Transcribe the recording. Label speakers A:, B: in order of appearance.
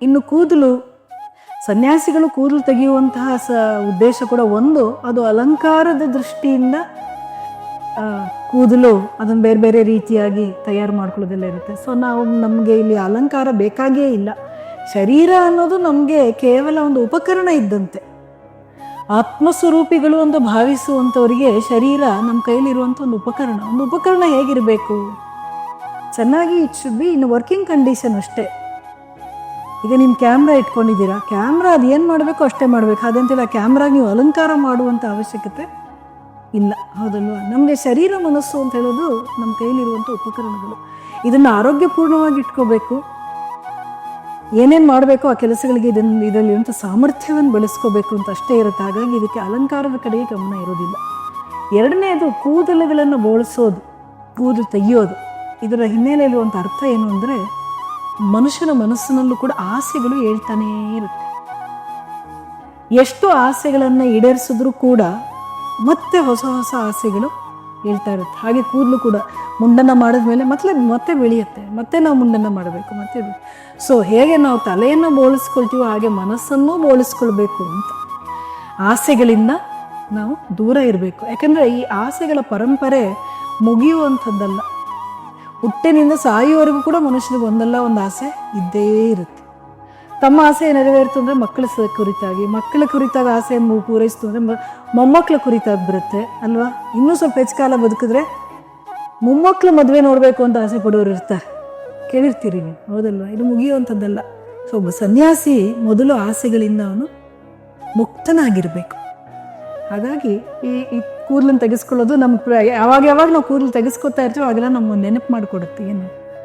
A: ಇನ್ನು ಕೂದಲು, ಸನ್ಯಾಸಿಗಳು ಕೂದಲು ತೆಗೆಯುವಂತಹ ಉದ್ದೇಶ ಕೂಡ ಒಂದು, ಅದು ಅಲಂಕಾರದ ದೃಷ್ಟಿಯಿಂದ ಕೂದಲು ಅದನ್ನು ಬೇರೆ ಬೇರೆ ರೀತಿಯಾಗಿ ತಯಾರು ಮಾಡ್ಕೊಳ್ಳೋದೆಲ್ಲ ಇರುತ್ತೆ. ಸೊ ನಮಗೆ ಇಲ್ಲಿ ಅಲಂಕಾರ ಬೇಕಾಗೇ ಇಲ್ಲ. ಶರೀರ ಅನ್ನೋದು ನಮಗೆ ಕೇವಲ ಒಂದು ಉಪಕರಣ ಇದ್ದಂತೆ. ಆತ್ಮಸ್ವರೂಪಿಗಳು ಅಂತ ಭಾವಿಸುವಂಥವರಿಗೆ ಶರೀರ ನಮ್ಮ ಕೈಲಿರುವಂಥ ಒಂದು ಉಪಕರಣ ಹೇಗಿರಬೇಕು? ಚೆನ್ನಾಗಿ it should be in working condition ಅಷ್ಟೇ. ಈಗ ನಿಮ್ಮ ಕ್ಯಾಮ್ರಾ ಇಟ್ಕೊಂಡಿದ್ದೀರಾ, ಕ್ಯಾಮ್ರಾ ಅದು ಏನು ಮಾಡಬೇಕು ಅಷ್ಟೇ ಮಾಡಬೇಕು. ಅದಂತಿಲ್ಲ ಕ್ಯಾಮ್ರಾಗ ನೀವು ಅಲಂಕಾರ ಮಾಡುವಂಥ ಅವಶ್ಯಕತೆ ಇಲ್ಲ, ಹೌದಲ್ವಾ? ನಮಗೆ ಶರೀರ ಮನಸ್ಸು ಅಂತ ಹೇಳೋದು ನಮ್ಮ ಕೈಲಿರುವಂಥ ಉಪಕರಣಗಳು. ಇದನ್ನು ಆರೋಗ್ಯಪೂರ್ಣವಾಗಿ ಇಟ್ಕೋಬೇಕು. ಏನೇನು ಮಾಡಬೇಕು ಆ ಕೆಲಸಗಳಿಗೆ ಇದರಲ್ಲಿರುವಂಥ ಸಾಮರ್ಥ್ಯವನ್ನು ಬೆಳೆಸ್ಕೋಬೇಕು ಅಂತ ಅಷ್ಟೇ ಇರುತ್ತೆ. ಹಾಗಾಗಿ ಇದಕ್ಕೆ ಅಲಂಕಾರದ ಕಡೆಗೆ ಗಮನ ಇರೋದಿಲ್ಲ. ಎರಡನೇದು ಕೂದಲುಗಳನ್ನು ಬೋಳಿಸೋದು, ಕೂದಲು ತೆಗೆಯೋದು. ಇದರ ಹಿನ್ನೆಲೆಯಲ್ಲಿರುವಂಥ ಅರ್ಥ ಏನು ಅಂದರೆ, ಮನುಷ್ಯನ ಮನಸ್ಸಿನಲ್ಲೂ ಕೂಡ ಆಸೆಗಳು ಹೇಳ್ತಾನೇ ಇರುತ್ತೆ. ಎಷ್ಟು ಆಸೆಗಳನ್ನು ಈಡೇರಿಸಿದ್ರೂ ಕೂಡ ಮತ್ತೆ ಹೊಸ ಹೊಸ ಆಸೆಗಳು ಹೇಳ್ತಾ ಇರುತ್ತೆ. ಹಾಗೆ ಕೂದಲು ಕೂಡ ಮುಂಡನ ಮಾಡಿದ್ಮೇಲೆ ಮತ್ತೆ ಬೆಳೆಯುತ್ತೆ, ಮತ್ತೆ ನಾವು ಮುಂಡನ ಮಾಡಬೇಕು, ಮತ್ತೆ. ಸೊ ಹೇಗೆ ನಾವು ತಲೆಯನ್ನು ಬೋಳಿಸ್ಕೊಳ್ತೀವೋ ಹಾಗೆ ಮನಸ್ಸನ್ನು ಬೋಳಿಸ್ಕೊಳ್ಬೇಕು ಅಂತ. ಆಸೆಗಳಿಂದ ನಾವು ದೂರ ಇರಬೇಕು. ಯಾಕಂದರೆ ಈ ಆಸೆಗಳ ಪರಂಪರೆ ಮುಗಿಯುವಂಥದ್ದಲ್ಲ. ಹುಟ್ಟಿನಿಂದ ಸಾಯುವವರೆಗೂ ಕೂಡ ಮನುಷ್ಯನಿಗೆ ಒಂದಲ್ಲ ಒಂದು ಆಸೆ ಇದ್ದೇ ಇರುತ್ತೆ. ತಮ್ಮ ಆಸೆ ನೆರವೇರಿತು ಅಂದರೆ ಮಕ್ಕಳ ಕುರಿತಾಗ ಆಸೆಯನ್ನು ಪೂರೈಸ್ತು ಅಂದರೆ ಮೊಮ್ಮಕ್ಕಳ ಕುರಿತಾಗಿ ಬರುತ್ತೆ ಅಲ್ವಾ? ಇನ್ನೂ ಸ್ವಲ್ಪ ಹೆಚ್ಚು ಕಾಲ ಬದುಕಿದ್ರೆ ಮೊಮ್ಮಕ್ಕಳು ಮದುವೆ ನೋಡಬೇಕು ಅಂತ ಆಸೆ ಪಡೋರು ಇರ್ತಾರೆ, ಕೇಳಿರ್ತೀರಿ ನೀವು, ಹೌದಲ್ವಾ? ಇದು ಮುಗಿಯುವಂಥದ್ದಲ್ಲ. ಸೊ ಒಬ್ಬ ಸನ್ಯಾಸಿ ಮೊದಲು ಆಸೆಗಳಿಂದ ಅವನು ಮುಕ್ತನಾಗಿರಬೇಕು. ಹಾಗಾಗಿ ಈ ಕೂದಲನ್ನು ತೆಗೆಸ್ಕೊಳ್ಳೋದು ನಮ್ಗೆ ಯಾವಾಗ ನಾವು ಕೂದಲು ತೆಗೆಸ್ಕೊತಾ ಇರ್ತೀವೋ ಆಗೆಲ್ಲ ನಮ್ಮ ನೆನಪು ಮಾಡಿಕೊಡುತ್ತೆ ಏನು